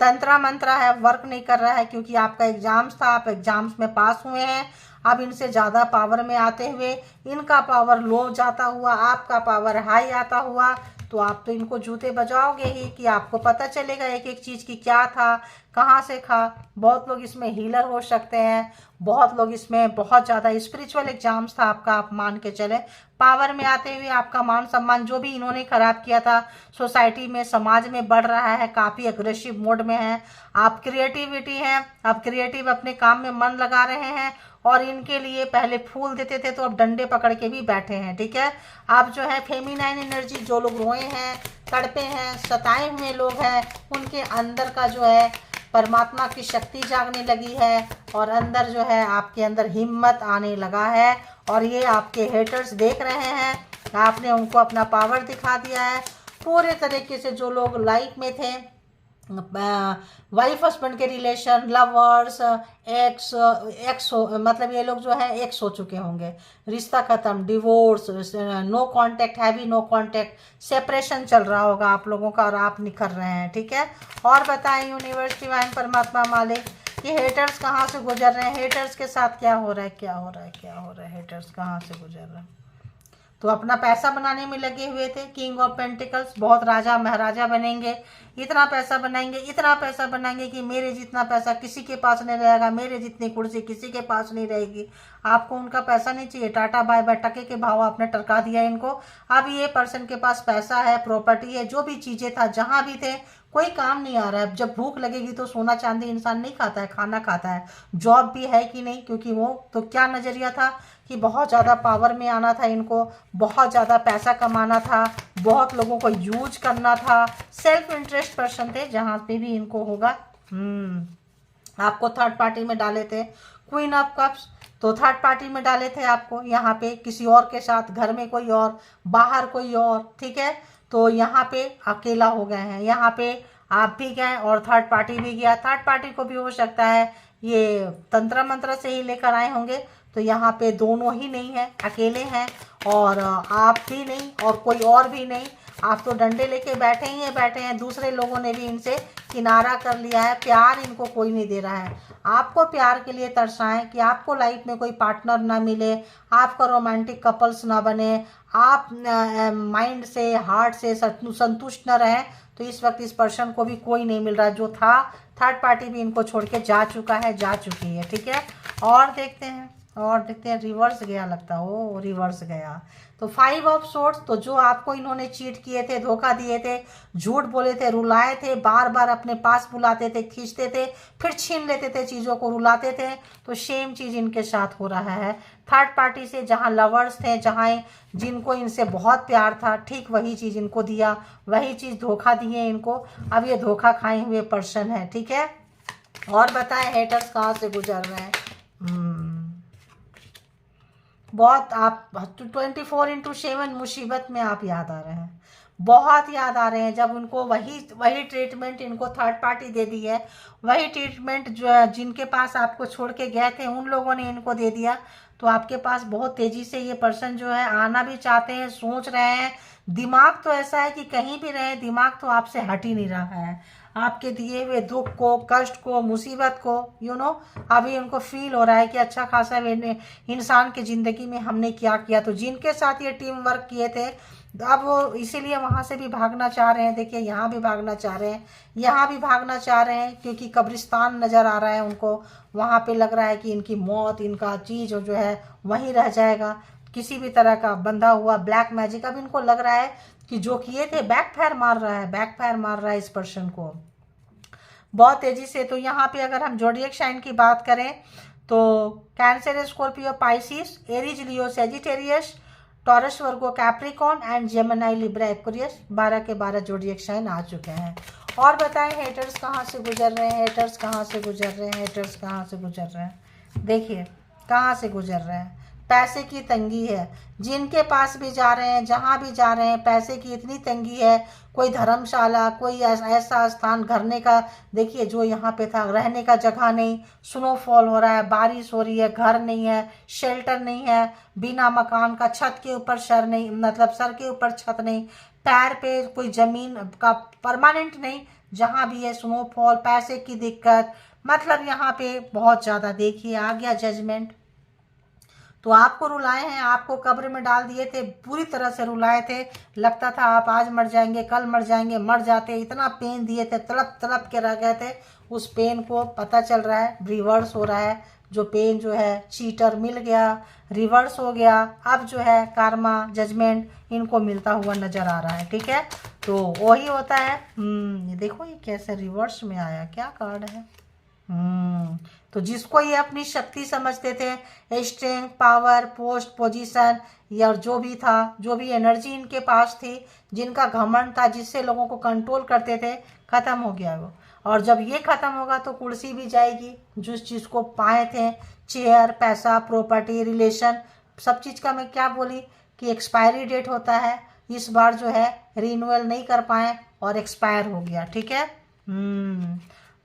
Speaker 1: तंत्रा मंत्रा है, वर्क नहीं कर रहा है, क्योंकि आपका एग्जाम्स था, आप एग्जाम्स में पास हुए हैं। अब इनसे ज़्यादा पावर में आते हुए इनका पावर लो जाता हुआ, आपका पावर हाई आता हुआ, तो आप तो इनको जूते बजाओगे ही, कि आपको पता चलेगा एक एक चीज़ की क्या था, कहाँ से था। बहुत लोग इसमें हीलर हो सकते हैं, बहुत लोग इसमें बहुत ज़्यादा स्पिरिचुअल एग्जाम्स था आपका, आप मान के चले। पावर में आते हुए आपका मान सम्मान जो भी इन्होंने खराब किया था सोसाइटी में, समाज में बढ़ रहा है, काफ़ी अग्रेसिव मोड में है। आप क्रिएटिविटी हैं, आप क्रिएटिव अपने काम में मन लगा रहे हैं, और इनके लिए पहले फूल देते थे तो अब डंडे पकड़ के भी बैठे हैं, ठीक है। आप जो है फेमिनाइन एनर्जी, जो लोग रोए हैं, तड़पे हैं, सताए हुए लोग हैं, उनके अंदर का जो है परमात्मा की शक्ति जागने लगी है, और अंदर जो है आपके अंदर हिम्मत आने लगा है। और ये आपके हेटर्स देख रहे हैं, आपने उनको अपना पावर दिखा दिया है पूरे तरीके से। जो लोग लाइफ में थे, वाइफ हस्बैंड के रिलेशन, लवर्स, एक्स मतलब ये लोग जो है एक्स हो चुके होंगे, रिश्ता खत्म, divorce, no contact, heavy no contact, separation चल रहा होगा आप लोगों का, और आप निखर रहे हैं, ठीक है। और बताएं यूनिवर्स डिवाइन परमात्मा मालिक, ये हेटर्स कहाँ से गुजर रहे हैं, हेटर्स के साथ क्या हो रहा है, क्या हो रहा है, क्या हो रहा है, हेटर्स कहाँ से गुजर रहे हैं। तो अपना पैसा बनाने में लगे हुए थे, किंग ऑफ पेंटिकल्स, बहुत राजा महाराजा बनेंगे, इतना पैसा बनाएंगे, इतना पैसा बनाएंगे कि मेरे जितना पैसा किसी के पास नहीं रहेगा, मेरे जितनी कुर्सी किसी के पास नहीं रहेगी। आपको उनका पैसा नहीं चाहिए, टाटा बाय बाय, टके के भाव आपने टरका दिया इनको। अब ये पर्सन के पास पैसा है, प्रॉपर्टी है, जो भी चीज़ें था, जहाँ भी थे, कोई काम नहीं आ रहा है। जब भूख लगेगी तो सोना चांदी इंसान नहीं खाता है, खाना खाता है। जॉब भी है कि नहीं, क्योंकि वो तो क्या नज़रिया था कि बहुत ज़्यादा पावर में आना था इनको, बहुत ज़्यादा पैसा कमाना था, बहुत लोगों को यूज करना था। सेल्फ इंटरेस्ट पर्सन थे जहाँ पे भी इनको होगा। आपको थर्ड पार्टी में डाले थे। क्वीन ऑफ कप्स, तो थर्ड पार्टी में डाले थे आपको यहाँ पे किसी और के साथ, घर में कोई और, बाहर कोई और, ठीक है। तो यहाँ पे अकेला हो गए हैं, यहाँ पे आप भी गए और थर्ड पार्टी भी गया। थर्ड पार्टी को भी हो सकता है ये तंत्र मंत्र से ही लेकर आए होंगे। तो यहाँ पे दोनों ही नहीं है, अकेले हैं, और आप भी नहीं और कोई और भी नहीं। आप तो डंडे लेके बैठे ही हैं, बैठे हैं। दूसरे लोगों ने भी इनसे किनारा कर लिया है, प्यार इनको कोई नहीं दे रहा है। आपको प्यार के लिए तरसाएं कि आपको लाइफ में कोई पार्टनर ना मिले, आपका रोमांटिक कपल्स ना बने, आप माइंड से, हार्ट से संतुष्ट न रहें। तो इस वक्त इस पर्सन को भी कोई नहीं मिल रहा। जो था थर्ड पार्टी भी इनको छोड़ के जा चुका है, जा चुकी है, ठीक है। और देखते हैं रिवर्स गया लगता है। ओ रिवर्स गया तो 5 ऑफ सोर्ड्स। तो जो आपको इन्होंने चीट किए थे, धोखा दिए थे, झूठ बोले थे, रुलाए थे, बार बार अपने पास बुलाते थे, खींचते थे, फिर छीन लेते थे चीज़ों को, रुलाते थे, तो सेम चीज़ इनके साथ हो रहा है थर्ड पार्टी से। जहाँ लवर्स थे, जहाँ जिनको इनसे बहुत प्यार था, ठीक वही चीज़ इनको दिया, वही चीज़ धोखा दिए इनको। अब ये धोखा खाए हुए पर्सन है, ठीक है। और बताएं हेटर्स कहाँ से गुजर रहे हैं। बहुत आप 24/7 मुसीबत में आप याद आ रहे हैं, बहुत याद आ रहे हैं। जब उनको वही ट्रीटमेंट इनको थर्ड पार्टी दे दी है, वही ट्रीटमेंट जो जिनके पास आपको छोड़ के गए थे उन लोगों ने इनको दे दिया। तो आपके पास बहुत तेज़ी से ये पर्सन जो है आना भी चाहते हैं, सोच रहे हैं। दिमाग तो ऐसा है कि कहीं भी रहे, दिमाग तो आपसे हट ही नहीं रहा है। आपके दिए हुए दुख को, कष्ट को, मुसीबत को अभी उनको फील हो रहा है कि अच्छा खासा इंसान की ज़िंदगी में हमने क्या किया। तो जिनके साथ ये टीम वर्क किए थे, अब वो इसीलिए वहाँ से भी भागना चाह रहे हैं। देखिए यहाँ भी भागना चाह रहे हैं, यहाँ भी भागना चाह रहे हैं, क्योंकि कब्रिस्तान नज़र आ रहा है उनको। वहाँ पे लग रहा है कि इनकी मौत, इनका चीज़ जो है वहीं रह जाएगा, किसी भी तरह का बंधा हुआ ब्लैक मैजिक। अब इनको लग रहा है कि जो किए थे बैकफायर मार रहा है, बैकफायर मार रहा है इस पर्सन को बहुत तेज़ी से। तो यहाँ पे अगर हम जोडिएक साइन की बात करें तो cancer, Scorpio, Pisces, Aries, Leo, Sagittarius, taurus, Virgo, Capricorn and Gemini, Libra, Aquarius, 12 के 12 जोडिएक साइन आ चुके हैं। और बताएं हेटर्स कहाँ से गुजर रहे हैं, हेटर्स कहाँ से गुजर रहे हैं, हेटर्स कहाँ से गुजर रहे हैं। देखिए कहाँ से गुजर रहे हैं। पैसे की तंगी है, जिनके पास भी जा रहे हैं, जहाँ भी जा रहे हैं, पैसे की इतनी तंगी है। कोई धर्मशाला, कोई ऐसा स्थान घरने का, देखिए जो यहाँ पे था, रहने का जगह नहीं, स्नोफॉल हो रहा है, बारिश हो रही है, घर नहीं है, शेल्टर नहीं है, बिना मकान का, छत के ऊपर सर नहीं, मतलब सर के ऊपर छत नहीं, पैर पे कोई ज़मीन का परमानेंट नहीं, जहाँ भी है स्नोफॉल, पैसे की दिक्कत, मतलब यहाँ पे बहुत ज़्यादा। देखिए आ गया जजमेंट। तो आपको रुलाए हैं, आपको कब्र में डाल दिए थे, पूरी तरह से रुलाए थे। लगता था आप आज मर जाएंगे, कल मर जाएंगे, मर जाते, इतना पेन दिए थे, तड़प तड़प के रह गए थे। उस पेन को पता चल रहा है रिवर्स हो रहा है। जो पेन जो है चीटर मिल गया, रिवर्स हो गया। अब जो है कार्मा, जजमेंट इनको मिलता हुआ नजर आ रहा है, ठीक है। तो वही होता है। देखो ये कैसे रिवर्स में आया, क्या कार्ड है। तो जिसको ये अपनी शक्ति समझते थे, स्ट्रेंथ, पावर, पोस्ट, पोजीशन, या जो भी था, जो भी एनर्जी इनके पास थी, जिनका घमंड था, जिससे लोगों को कंट्रोल करते थे, खत्म हो गया वो। और जब ये खत्म होगा तो कुर्सी भी जाएगी। जिस चीज़ को पाए थे, चेयर, पैसा, प्रॉपर्टी, रिलेशन, सब चीज़ का मैं क्या बोली कि एक्सपायरी डेट होता है। इस बार जो है रिन्यूअल नहीं कर पाए और एक्सपायर हो गया, ठीक है।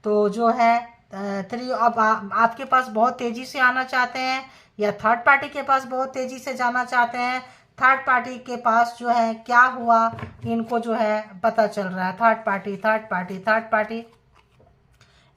Speaker 1: तो जो है अब आपके पास बहुत तेज़ी से आना चाहते हैं, या थर्ड पार्टी के पास बहुत तेज़ी से जाना चाहते हैं। थर्ड पार्टी के पास जो है क्या हुआ इनको जो है पता चल रहा है। Third party, third party, third party,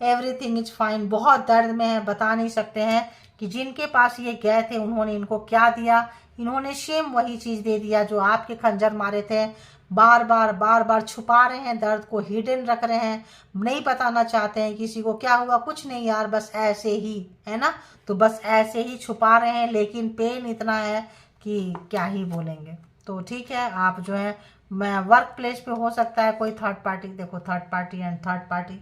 Speaker 1: everything is fine. बहुत दर्द में है, बता नहीं सकते हैं कि जिनके पास ये गए थे उन्होंने इनको क्या दिया। इन्होंने सेम वही चीज़ दे दिया जो आपके खंजर मारे थे। बार बार छुपा रहे हैं, दर्द को हिडन रख रहे हैं, नहीं बताना चाहते हैं किसी को क्या हुआ। कुछ नहीं यार, बस ऐसे ही है ना, तो बस ऐसे ही छुपा रहे हैं, लेकिन पेन इतना है कि क्या ही बोलेंगे। तो ठीक है, आप जो है वर्क प्लेस पे हो सकता है कोई थर्ड पार्टी। देखो third party and third party,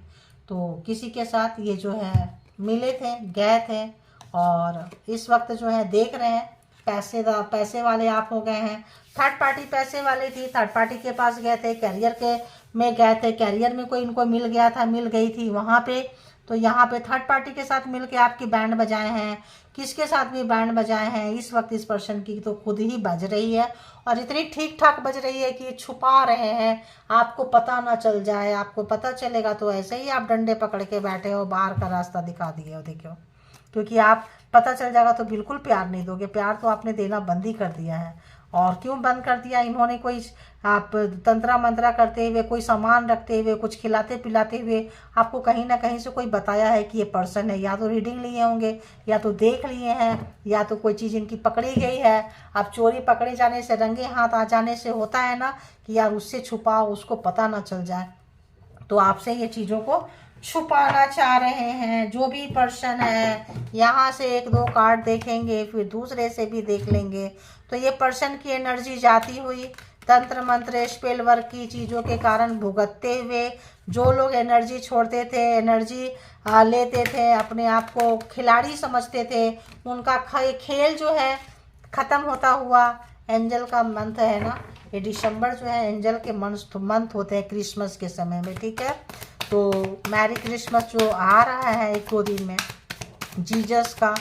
Speaker 1: तो किसी के साथ ये जो है मिले थे, गए थे, और इस वक्त जो है देख रहे हैं पैसे वाले आप हो गए हैं। थर्ड पार्टी पैसे वाले थी, थर्ड पार्टी के पास गए थे, कैरियर के में गए थे, कैरियर में कोई इनको मिल गया था, मिल गई थी वहाँ पे, तो यहाँ पे थर्ड पार्टी के साथ मिल के आपकी बैंड बजाए हैं। किसके साथ भी बैंड बजाए हैं इस वक्त इस पर्सन की तो खुद ही बज रही है, और इतनी ठीक ठाक बज रही है कि छुपा रहे हैं, आपको पता ना चल जाए। आपको पता चलेगा तो ऐसे ही आप डंडे पकड़ के बैठे हो, बाहर का रास्ता दिखा दिए हो, देखो। क्योंकि आप पता चल जाएगा तो बिल्कुल प्यार नहीं दोगे, प्यार तो आपने देना बंद ही कर दिया है। और क्यों बंद कर दिया? इन्होंने कोई आप तंत्रा मंत्रा करते हुए, कोई सामान रखते हुए, कुछ खिलाते पिलाते हुए आपको कहीं ना कहीं से कोई बताया है कि ये पर्सन है। या तो रीडिंग लिए होंगे, या तो देख लिए हैं, या तो कोई चीज़ इनकी पकड़ी गई है। अब चोरी पकड़े जाने से, रंगे हाथ आ जाने से होता है ना कि यार उससे छुपाओ, उसको पता ना चल जाए, तो आपसे ये चीज़ों को छुपाना चाह रहे हैं। जो भी पर्सन है, यहाँ से एक दो कार्ड देखेंगे, फिर दूसरे से भी देख लेंगे, तो ये पर्सन की एनर्जी जाती हुई तंत्र मंत्र स्पेल वर्क की चीज़ों के कारण भुगतते हुए, जो लोग एनर्जी छोड़ते थे, एनर्जी लेते थे, अपने आप को खिलाड़ी समझते थे, उनका खेल जो है ख़त्म होता हुआ। एंजल का मंथ है ना, ये दिसंबर जो है एंजल के मंथ होते हैं क्रिसमस के समय में, ठीक है। तो मैरी क्रिसमस जो आ रहा है एक दो दिन में, जीसस का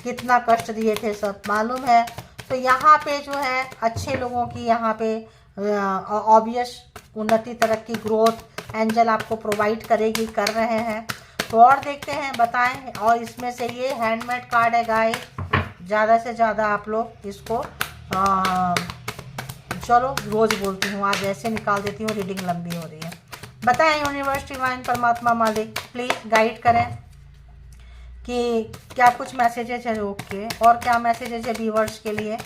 Speaker 1: कितना कष्ट दिए थे सब मालूम है। तो यहाँ पे जो है अच्छे लोगों की यहाँ पे ऑब्वियस उन्नति, तरक्की, ग्रोथ एंजल आपको प्रोवाइड करेगी, कर रहे हैं। तो और देखते हैं, बताएं। और इसमें से ये हैंडमेड कार्ड है गाइस, ज़्यादा से ज़्यादा आप लोग इसको चलो रोज़ बोलती हूँ, आज ऐसे निकाल देती हूँ, रीडिंग लंबी हो रही है। बताएं यूनिवर्स डिवाइन परमात्मा मालिक प्लीज़ गाइड करें कि क्या कुछ मैसेजेज है। ओके, और क्या मैसेजेज है व्यूवर्स के लिए?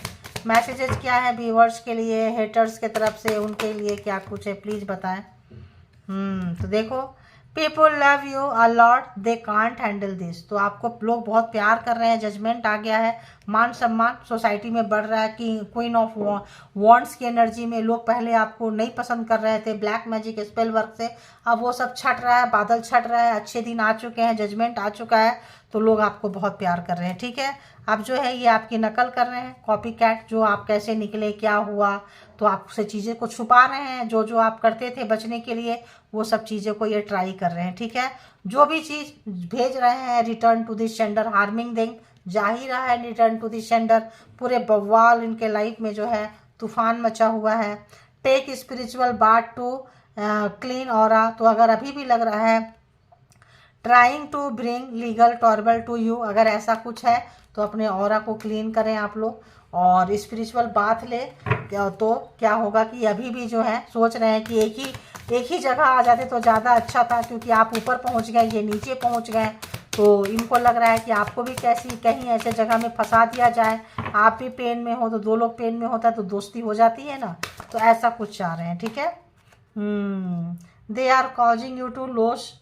Speaker 1: मैसेजेस क्या है व्यूवर्स के लिए, हेटर्स के तरफ से, उनके लिए क्या कुछ है प्लीज़ बताएं। तो देखो, people love you a lot, they can't handle this. तो आपको लोग बहुत प्यार कर रहे हैं, जजमेंट आ गया है, मान सम्मान सोसाइटी में बढ़ रहा है कि क्वीन ऑफ वॉन्ड्स की एनर्जी में लोग पहले आपको नहीं पसंद कर रहे थे ब्लैक मैजिक स्पेल वर्क से, अब वो सब छट रहा है, बादल छट रहा है, अच्छे दिन आ चुके हैं, जजमेंट आ चुका है, तो लोग आपको बहुत प्यार कर रहे हैं, ठीक है। अब जो है ये आपकी नकल कर रहे हैं, कॉपी कैट, जो आप कैसे निकले, क्या हुआ, तो आपसे चीज़ें को छुपा रहे हैं, जो जो आप करते थे बचने के लिए, वो सब चीज़ों को ये ट्राई कर रहे हैं, ठीक है। जो भी चीज़ भेज रहे हैं, return to this sender, harming देंग जा ही रहा है, रिटर्न टू दिस सेंडर। पूरे बवाल इनके लाइफ में जो है तूफान मचा हुआ है। Take spiritual bath to clean aura, तो अगर अभी भी लग रहा है trying to bring legal trouble to you, अगर ऐसा कुछ है तो अपने ऑरा को क्लीन करें आप लोग, और स्पिरिचुअल बाथ ले। तो क्या होगा कि अभी भी जो है सोच रहे हैं कि एक ही जगह आ जाते तो ज़्यादा अच्छा था, क्योंकि आप ऊपर पहुंच गए, ये नीचे पहुंच गए, तो इनको लग रहा है कि आपको भी कहीं ऐसे जगह में फंसा दिया जाए। आप भी पेन में हो तो दो लोग पेन में होता है तो दोस्ती हो जाती है ना, तो ऐसा कुछ चाह रहे हैं, ठीक है। They are causing you to loss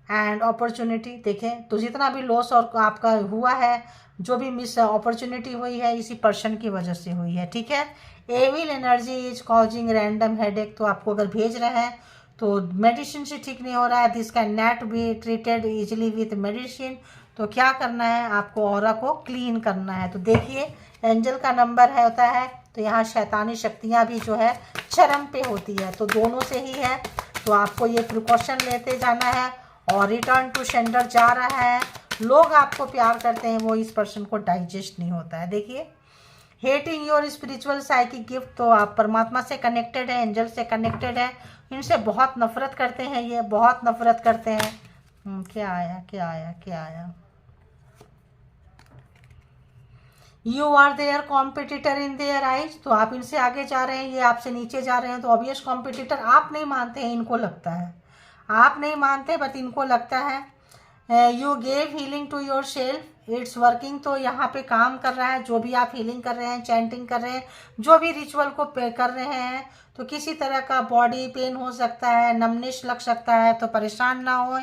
Speaker 1: and opportunity. देखें तो जितना भी लॉस और आपका हुआ है, जो भी मिस अपॉर्चुनिटी हुई है, इसी पर्सन की वजह से हुई है, ठीक है। Evil energy is causing random headache, तो आपको अगर भेज रहे हैं तो मेडिसिन से ठीक नहीं हो रहा है, this can not be treated easily with medicine. तो क्या करना है आपको, ऑरा को क्लीन करना है। तो देखिए एंजल का नंबर है होता है, तो यहाँ शैतानी शक्तियाँ भी जो है चरम पे होती है, तो दोनों से ही है। तो आपको ये प्रिकॉशन लेते जाना है, और रिटर्न टू सेंडर जा रहा है। लोग आपको प्यार करते हैं, वो इस पर्सन को डाइजेस्ट नहीं होता है। देखिए, hating your spiritual psychic gift, तो आप परमात्मा से कनेक्टेड है, एंजल से कनेक्टेड है, इनसे बहुत नफरत करते हैं, ये बहुत नफरत करते हैं। क्या आया, क्या आया, क्या आया? You are their competitor in their eyes, तो आप इनसे आगे जा रहे हैं, ये आपसे नीचे जा रहे हैं, तो ऑब्वियस कॉम्पिटिटर आप नहीं मानते हैं, इनको लगता है आप नहीं मानते, बट इनको लगता है। You gave healing to yourself, it's working, तो यहाँ पे काम कर रहा है। जो भी आप हीलिंग कर रहे हैं, चैंटिंग कर रहे हैं, जो भी रिचुअल को पे कर रहे हैं, तो किसी तरह का बॉडी पेन हो सकता है, नमनिश लग सकता है, तो परेशान ना हो,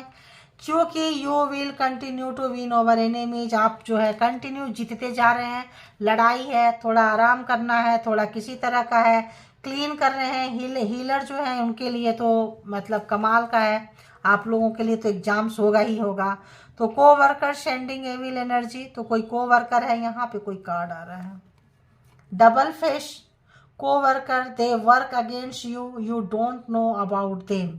Speaker 1: क्योंकि you will continue to win over enemies. आप जो है कंटिन्यू जीतते जा रहे हैं। लड़ाई है, थोड़ा आराम करना है, थोड़ा किसी तरह का है, क्लीन कर रहे हैं। हीलर जो है उनके लिए तो मतलब कमाल का है, आप लोगों के लिए तो एग्जाम्स होगा ही होगा। तो को वर्कर सेंडिंग एविल एनर्जी, तो कोई को वर्कर है, यहाँ पे कोई कार्ड आ रहा है, double fish, co-worker, they work against you, you don't know about them.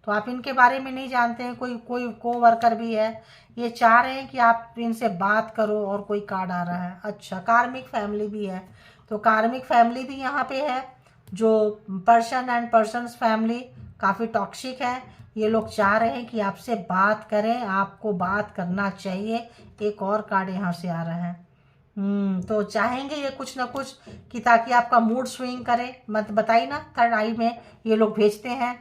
Speaker 1: तो आप इनके बारे में नहीं जानते हैं। कोई कोई कोवर्कर भी है, ये चाह रहे हैं कि आप इनसे बात करो, और कोई कार्ड आ रहा है। अच्छा, कार्मिक फैमिली भी है, तो कार्मिक फैमिली भी यहाँ पे है। जो पर्सन एंड पर्सन्स फैमिली काफ़ी टॉक्सिक है। ये लोग चाह रहे हैं कि आपसे बात करें, आपको बात करना चाहिए। एक और कार्ड यहाँ से आ रहा है। तो चाहेंगे ये कुछ ना कुछ कि ताकि आपका मूड स्विंग करे। मत बताइए ना, थर्ड आई में ये लोग भेजते हैं।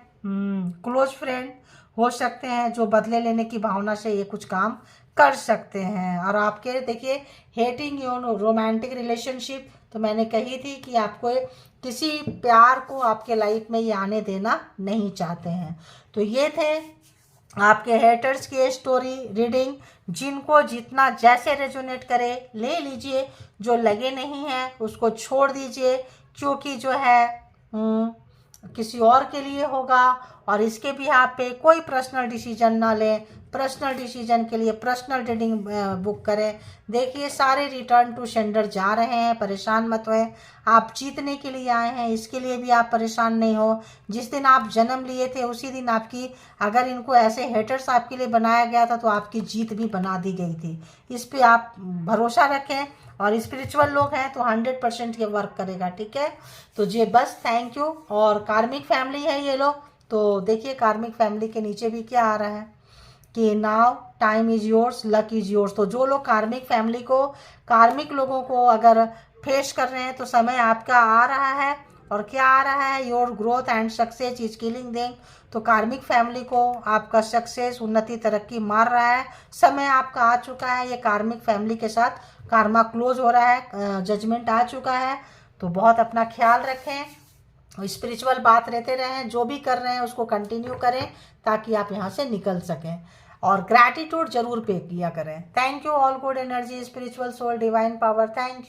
Speaker 1: क्लोज फ्रेंड हो सकते हैं, जो बदले लेने की भावना से ये कुछ काम कर सकते हैं। और आपके देखिए, हेटिंग योर रोमांटिक रिलेशनशिप, तो मैंने कही थी कि आपको किसी प्यार को आपके लाइफ में ये आने देना नहीं चाहते हैं। तो ये थे आपके हेटर्स की स्टोरी रीडिंग। जिनको जितना जैसे रेजोनेट करे ले लीजिए, जो लगे नहीं है उसको छोड़ दीजिए, क्योंकि जो है किसी और के लिए होगा। और इसके भी आप पे कोई पर्सनल डिसीजन ना लें। पर्सनल डिसीजन के लिए पर्सनल रीडिंग बुक करें। देखिए, सारे रिटर्न टू सेंडर जा रहे हैं, परेशान मत होए। आप जीतने के लिए आए हैं, इसके लिए भी आप परेशान नहीं हो। जिस दिन आप जन्म लिए थे उसी दिन आपकी, अगर इनको ऐसे हेटर्स आपके लिए बनाया गया था तो आपकी जीत भी बना दी गई थी। इस पे आप भरोसा रखें, और स्पिरिचुअल लोग हैं तो 100% ये वर्क करेगा। ठीक है, तो ये बस थैंक यू। और कार्मिक फैमिली है ये लोग, तो देखिए कार्मिक फैमिली के नीचे भी क्या आ रहा है कि now time is yours, luck is yours. तो जो लोग कार्मिक फैमिली को, कार्मिक लोगों को अगर फेस कर रहे हैं तो समय आपका आ रहा है। और क्या आ रहा है, your growth and success is killing them. तो कार्मिक फैमिली को आपका सक्सेस, उन्नति, तरक्की मार रहा है। समय आपका आ चुका है। ये कार्मिक फैमिली के साथ कार्मा क्लोज हो रहा है, जजमेंट आ चुका है। तो बहुत अपना ख्याल रखें, स्पिरिचुअल बात रहते रहें, जो भी कर रहे हैं उसको कंटिन्यू करें ताकि आप यहाँ से निकल सकें। और ग्रैटिट्यूड जरूर पे किया करें। Thank you all good energy, spiritual soul, divine power. Thank you.